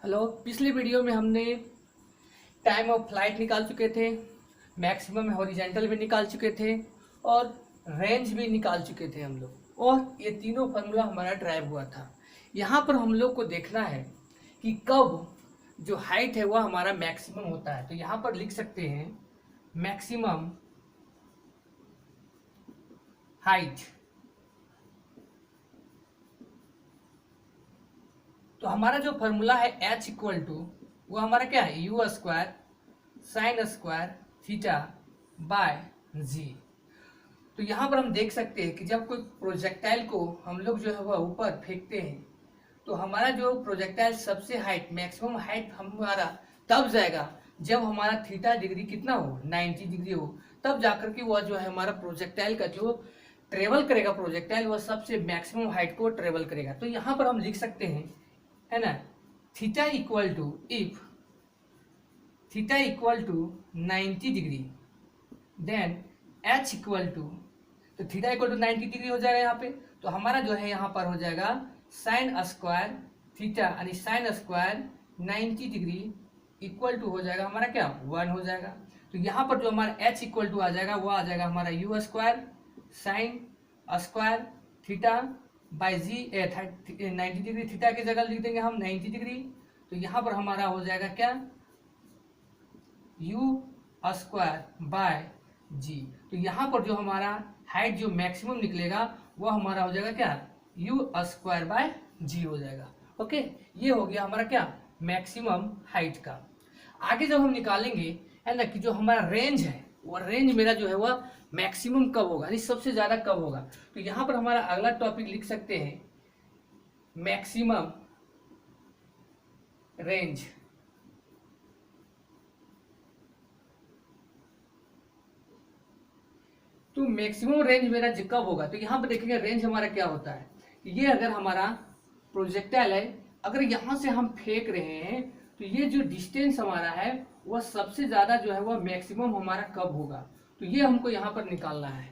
Hello. पिछले video में हमने टाइम ऑफ फ्लाइट निकाल चुके थे, मैक्सिमम हॉरिजेंटल भी निकाल चुके थे और रेंज भी निकाल चुके थे हम लोग, और ये तीनों फार्मूला हमारा ड्राइव हुआ था। यहाँ पर हम लोग को देखना है कि कब जो हाइट है वह हमारा मैक्सिमम होता है। तो यहाँ पर लिख सकते हैं मैक्सिमम हाइट। तो हमारा जो फॉर्मूला है H इक्वल टू वो हमारा क्या है, u square sine square theta by g. तो यहाँ पर हम देख सकते हैं कि जब कोई प्रोजेक्टाइल को हम लोग जो है वह ऊपर फेंकते हैं तो हमारा जो प्रोजेक्टाइल सबसे हाइट मैक्सिमम हाइट हमारा तब जाएगा जब हमारा थीटा डिग्री कितना हो, 90 डिग्री हो। तब जाकर के वह जो है हमारा प्रोजेक्टाइल का जो ट्रेवल करेगा प्रोजेक्टाइल वह सबसे मैक्सिमम हाइट को ट्रेवल करेगा। तो यहाँ पर हम लिख सकते हैं, है ना, theta equal to if theta equal to 90 degree then H equal to, तो थीटा इक्वल टू 90 डिग्री हो जाएगा यहाँ पे। तो हमारा जो है यहाँ पर हो जाएगा साइन स्क्वायर थीटा यानी sine square 90 degree equal to हो जाएगा हमारा क्या, 1 हो जाएगा। तो यहाँ पर जो हमारा एच इक्वल टू आ जाएगा वो आ जाएगा हमारा u square sine square theta by g 90 degree, theta की जगह लिख देंगे हम 90 डिग्री। तो यहाँ पर हमारा हो जाएगा क्या, यू स्क्वायर बाय जी। तो यहाँ पर जो हमारा हाइट जो मैक्सिमम निकलेगा वो हमारा हो जाएगा क्या, यू स्क्वायर बाय जी हो जाएगा। ओके, ये हो गया हमारा क्या, मैक्सिमम हाइट का। आगे जब हम निकालेंगे है ना कि जो हमारा रेंज है वो रेंज मेरा जो है वह मैक्सिमम कब होगा यानी सबसे ज्यादा कब होगा। तो यहाँ पर हमारा अगला टॉपिक लिख सकते हैं मैक्सिमम रेंज। तो मैक्सिमम रेंज मेरा कब होगा, तो यहाँ पर देखेंगे रेंज हमारा क्या होता है। ये अगर हमारा प्रोजेक्टाइल है, अगर यहाँ से हम फेंक रहे हैं तो ये जो डिस्टेंस हमारा है वह सबसे ज्यादा जो है वह मैक्सिमम हमारा कब होगा। तो ये हमको यहाँ पर निकालना है,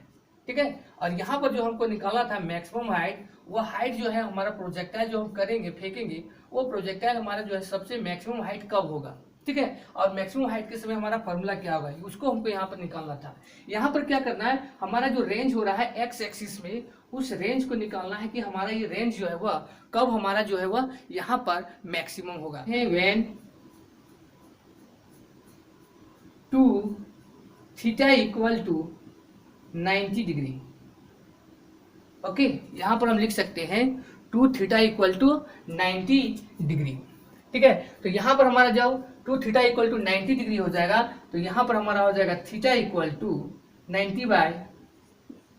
ठीक है। और यहाँ पर जो हमको निकालना था मैक्सिमम हाइट, वह हाइट जो है हमारा प्रोजेक्टाइल जो हम करेंगे फेंकेंगे वो प्रोजेक्टाइल हमारा जो है सबसे मैक्सिमम हाइट कब होगा, ठीक है। और मैक्सिमम हाइट के समय हमारा फॉर्मूला क्या होगा उसको हमको यहाँ पर निकालना था। यहाँ पर क्या करना है, हमारा जो रेंज हो रहा है एक्स एक्सिस में उस रेंज को निकालना है कि हमारा ये रेंज जो है वह कब हमारा जो है वह यहाँ पर मैक्सिमम होगा। When two theta equal to 90 degree. Okay, यहाँ पर हम लिख सकते हैं two theta equal to 90 degree, ठीक है। तो यहाँ पर हमारा जब two theta equal to 90 degree हो जाएगा तो यहाँ पर हमारा हो जाएगा थीटा इक्वल टू 90 बाय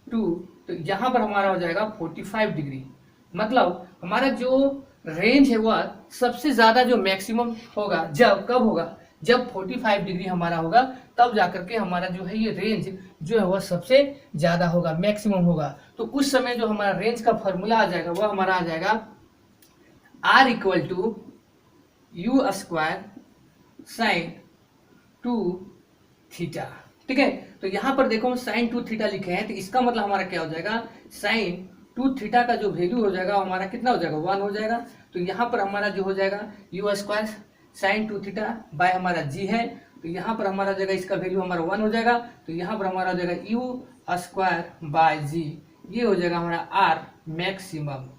2, तो यहाँ पर हमारा हो जाएगा 45 डिग्री। मतलब हमारा जो रेंज है वह सबसे ज्यादा जो मैक्सिमम होगा जब कब होगा, जब 45 डिग्री हमारा होगा तब जाकर के हमारा जो है ये रेंज जो है वह सबसे ज्यादा होगा, मैक्सिमम होगा। तो उस समय जो हमारा रेंज का फॉर्मूला आ जाएगा वह हमारा आ जाएगा R equal to u square sine 2 theta, ठीक है। तो यहाँ पर देखो साइन 2 थीटा लिखे हैं तो इसका मतलब हमारा क्या हो जाएगा, साइन 2 थीटा का जो वैल्यू हो जाएगा हमारा कितना हो जाएगा, 1 हो जाएगा। तो यहाँ पर हमारा जो हो जाएगा u square sine 2 theta by हमारा जी है, तो यहाँ पर हमारा जगह इसका वैल्यू हमारा 1 हो जाएगा। तो यहाँ पर हमारा हो जाएगा यू स्क्वायर बाय जी, ये हो जाएगा हमारा आर मैक्सिमम।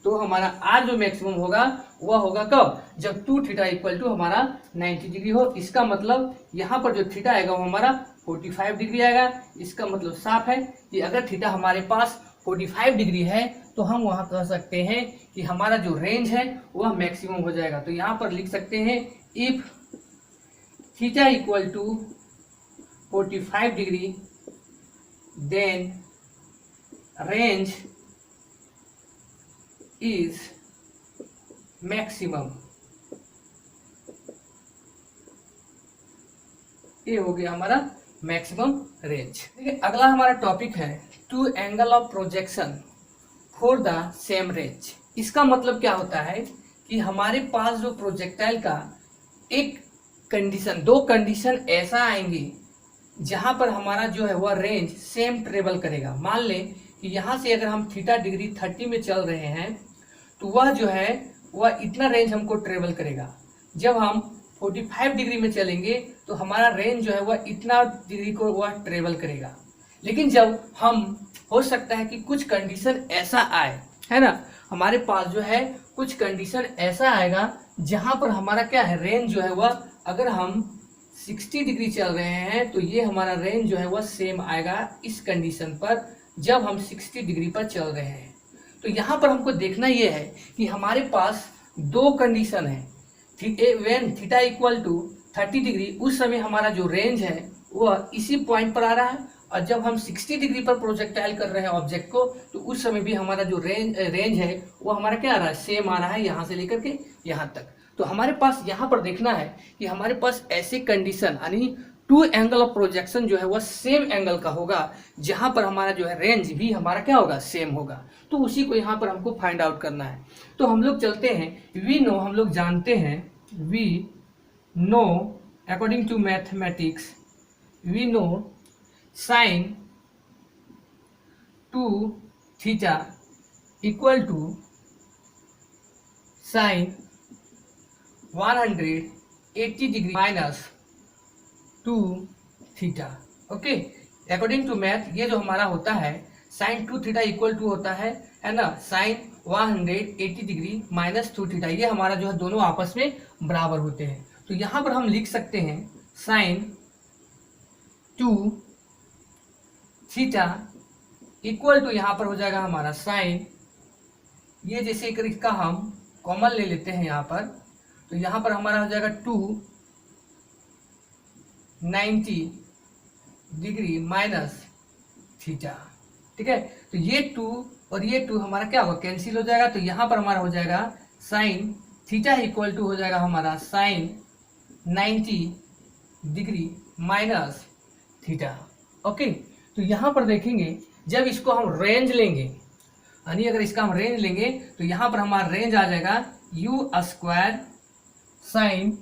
तो हमारा आर जो मैक्सिमम होगा वह होगा कब, जब 2 थीटा इक्वल टू हमारा 90 डिग्री हो। इसका मतलब यहाँ पर जो थीटा आएगा वो हमारा 45 डिग्री आएगा। इसका मतलब साफ है कि अगर थीटा हमारे पास 45 डिग्री है तो हम वहां कह सकते हैं कि हमारा जो रेंज है वह मैक्सिमम हो जाएगा। तो यहाँ पर लिख सकते हैं if theta equal to 45 degree then range is maximum. ये हो गया हमारा मैक्सिमम रेंज। देखिए अगला हमारा टॉपिक है two angle of projection for the same range. इसका मतलब क्या होता है कि हमारे पास जो प्रोजेक्टाइल का एक कंडीशन, दो कंडीशन ऐसा आएंगी जहां पर हमारा जो है वह रेंज सेम ट्रेवल करेगा। मान लें कि यहाँ से अगर हम थीटा डिग्री 30 में चल रहे हैं तो वह जो है वह इतना रेंज हमको ट्रेवल करेगा। जब हम 45 डिग्री में चलेंगे तो हमारा रेंज जो है वह इतना डिग्री को वह ट्रेवल करेगा। लेकिन जब हम, हो सकता है कि कुछ कंडीशन ऐसा आए, है ना, हमारे पास जो है कुछ कंडीशन ऐसा आएगा जहां पर हमारा क्या है, रेंज जो है वह, अगर हम 60 डिग्री चल रहे हैं तो ये हमारा रेंज जो है वह सेम आएगा इस कंडीशन पर, जब हम 60 डिग्री पर चल रहे हैं। तो यहाँ पर हमको देखना ये है कि हमारे पास दो कंडीशन है। When theta equal to 30 degree, उस समय हमारा जो रेंज है वह इसी पॉइंट पर आ रहा है, और जब हम 60 डिग्री पर प्रोजेक्टाइल कर रहे हैं ऑब्जेक्ट को, तो उस समय भी हमारा जो रेंज है वो हमारा क्या आ रहा है, सेम आ रहा है, यहाँ से लेकर के यहाँ तक। तो हमारे पास यहाँ पर देखना है कि हमारे पास ऐसे कंडीशन, यानी टू एंगल ऑफ प्रोजेक्शन जो है वह सेम एंगल का होगा, जहां पर हमारा जो है रेंज भी हमारा क्या होगा, सेम होगा। तो उसी को यहाँ पर हमको फाइंड आउट करना है। तो हम लोग चलते हैं, वी नो, हम लोग जानते हैं, we know according to mathematics, we know sine 2 theta equal to sine 180 degree minus 2 theta. Okay, according to math ये जो हमारा होता है साइन 2 थीटा इक्वल टू होता है ना, साइन 180 डिग्री माइनस 2 थीटा। ये हमारा जो है दोनों आपस में बराबर होते हैं। तो यहाँ पर हम लिख सकते हैं साइन 2 थीटा इक्वल टू, यहाँ पर हो जाएगा हमारा साइन, ये जैसे इसका हम कॉमन ले लेते हैं यहाँ पर, तो यहाँ पर हमारा हो जाएगा 290 डिग्री माइनस थीटा। ठीक है, तो ये 2 और ये 2 हमारा क्या होगा, कैंसिल हो जाएगा। तो यहाँ पर हमारा हो जाएगा साइन थीटा इक्वल टू हो जाएगा हमारा sine 90 degree minus theta. Okay, तो यहाँ पर देखेंगे जब इसको हम रेंज लेंगे, यानी अगर इसका हम रेंज लेंगे तो यहाँ पर हमारा रेंज आ जाएगा u square sine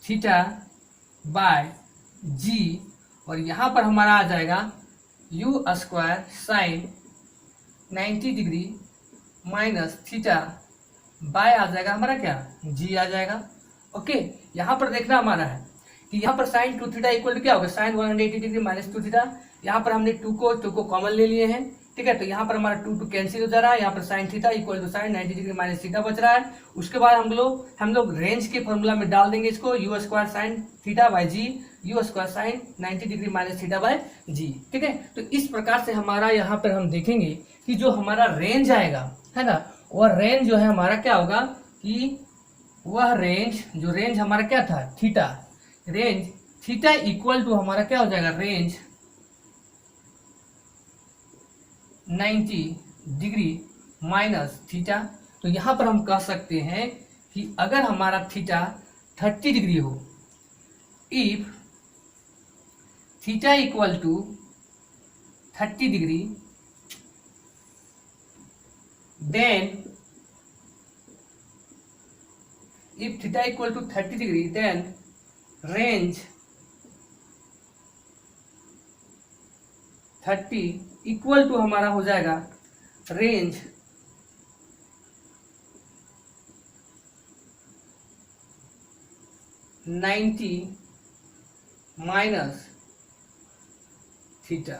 theta by g, और यहाँ पर हमारा आ जाएगा u square sine 90 degree minus theta by आ जाएगा हमारा क्या, जी आ जाएगा। ओके, यहाँ पर देखना हमारा है कि यहाँ पर साइन 2 थीटा इक्वल टू क्या होगा, साइन 180 डिग्री माइनस 2 थीटा। यहाँ पर हमने 2 को कॉमन ले लिए हैं। ठीक है, तो यहाँ पर हमारा 2 कैंसिल हो जा रहा है। यहाँ पर sine theta equal to sine 90 degree minus theta बच रहा है। उसके बाद हम लोग रेंज के फॉर्मूला में डाल देंगे इसको, u square sine theta by g, u square sine 90 degree minus theta by g. ठीक है, तो इस प्रकार से हमारा यहाँ पर हम देखेंगे कि जो हमारा रेंज आएगा, है ना, वह रेंज जो है हमारा क्या होगा कि वह रेंज, जो रेंज हमारा क्या था, theta, range theta equal to हमारा क्या हो जाएगा, रेंज 90 डिग्री माइनस थीटा। तो यहाँ पर हम कह सकते हैं कि अगर हमारा थीटा 30 डिग्री हो, if theta equal to 30 degree, then if theta equal to 30 degree, then range 30 equal to हमारा हो जाएगा रेंज 90 माइनस थीटा।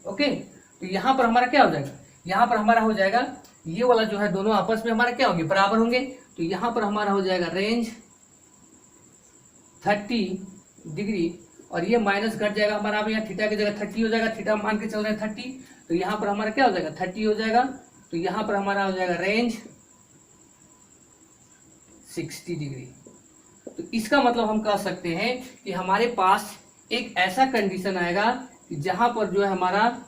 ओके, तो यहाँ पर हमारा क्या हो जाएगा, यहाँ पर हमारा हो जाएगा ये वाला जो है दोनों आपस में हमारा क्या होंगे, बराबर होंगे। तो यहाँ पर हमारा हो जाएगा रेंज 30 डिग्री, और ये माइनस घट जाएगा हमारा, अब यहाँ थीटा की जगह 30 हो जाएगा, थीटा मान के चल रहे हैं 30, तो यहाँ पर हमारा क्या हो जाएगा 30 हो जाएगा। तो यहाँ पर हमारा हो जाएगा रेंज 60 डिग्री। तो इसका मतलब हम कह सकते हैं कि हमारे पास एक ऐसा कंडीशन आएगा कि जहां पर जो है हमारा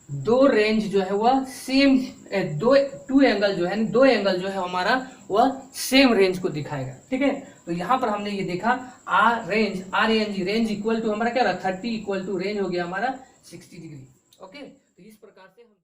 दो रेंज जो है वह सेम, दो एंगल जो है हमारा वह सेम रेंज को दिखाएगा। ठीक है, तो यहाँ पर हमने ये देखा रेंज इक्वल टू हमारा क्या रहा, 30 इक्वल टू रेंज हो गया हमारा 60 डिग्री। ओके, तो इस प्रकार से हम